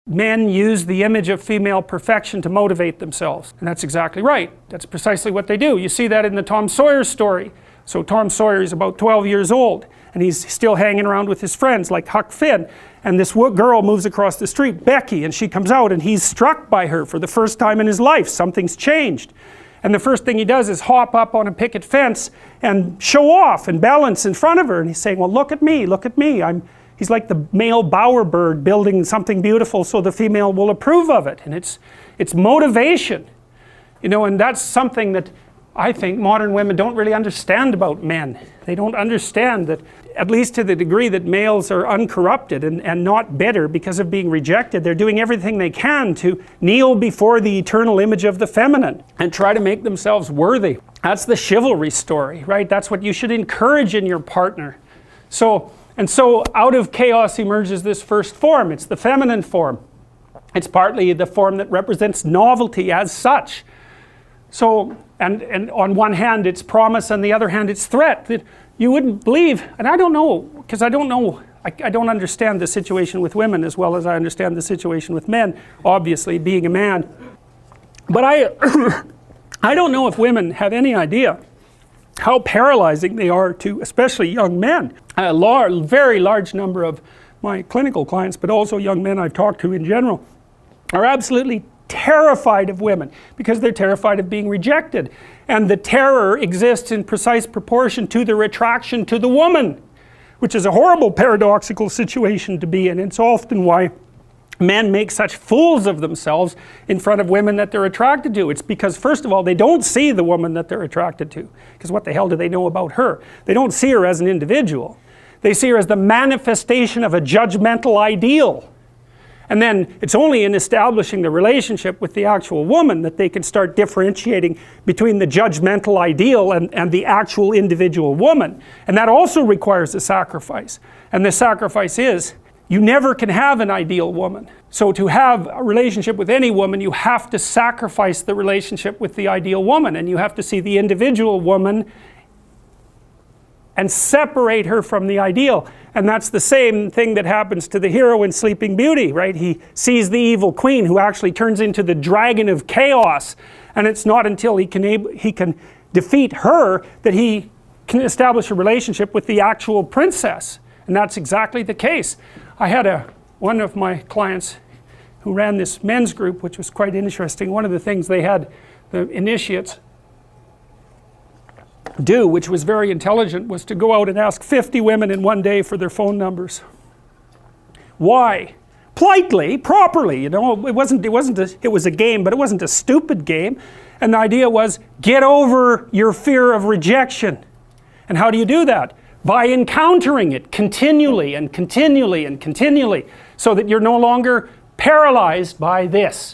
Men use the image of female perfection to motivate themselves. And that's exactly right. That's precisely what they do. You see that in the Tom Sawyer story. So Tom Sawyer is about 12 years old, and he's still hanging around with his friends like Huck Finn. And this girl moves across the street, Becky, and she comes out, and he's struck by her for the first time in his life. Something's changed. And the first thing he does is hop up on a picket fence and show off and balance in front of her. And he's saying, well, look at me, look at me. He's like the male bowerbird building something beautiful so the female will approve of it. And it's motivation. You know, and that's something that I think modern women don't really understand about men. They don't understand that, at least to the degree that males are uncorrupted and not bitter because of being rejected, they're doing everything they can to kneel before the eternal image of the feminine and try to make themselves worthy. That's the chivalry story, right? That's what you should encourage in your partner. So out of chaos emerges this first form. It's the feminine form. It's partly the form that represents novelty as such. So, and on one hand it's promise, on the other hand it's threat. That you wouldn't believe, and I don't know, because I don't understand the situation with women as well as I understand the situation with men, obviously, being a man. But I don't know if women have any idea how paralyzing they are to especially young men. A very large number of my clinical clients, but also young men I've talked to in general, are absolutely terrified of women because they're terrified of being rejected. And the terror exists in precise proportion to the attraction to the woman, which is a horrible paradoxical situation to be in. It's often why men make such fools of themselves in front of women that they're attracted to. It's because, first of all, they don't see the woman that they're attracted to. Because what the hell do they know about her? They don't see her as an individual. They see her as the manifestation of a judgmental ideal. And then it's only in establishing the relationship with the actual woman that they can start differentiating between the judgmental ideal and the actual individual woman. And that also requires a sacrifice. And the sacrifice is, you never can have an ideal woman. So to have a relationship with any woman, you have to sacrifice the relationship with the ideal woman, and you have to see the individual woman and separate her from the ideal. And that's the same thing that happens to the hero in Sleeping Beauty, right? He sees the evil queen who actually turns into the dragon of chaos, and it's not until he can defeat her that he can establish a relationship with the actual princess. And that's exactly the case. I had one of my clients who ran this men's group, which was quite interesting. One of the things they had the initiates do, which was very intelligent, was to go out and ask 50 women in one day for their phone numbers. Why? Politely, properly, you know. It was a game, but it wasn't a stupid game. And the idea was, get over your fear of rejection. And how do you do that? By encountering it continually and continually and continually, so that you're no longer paralyzed by this.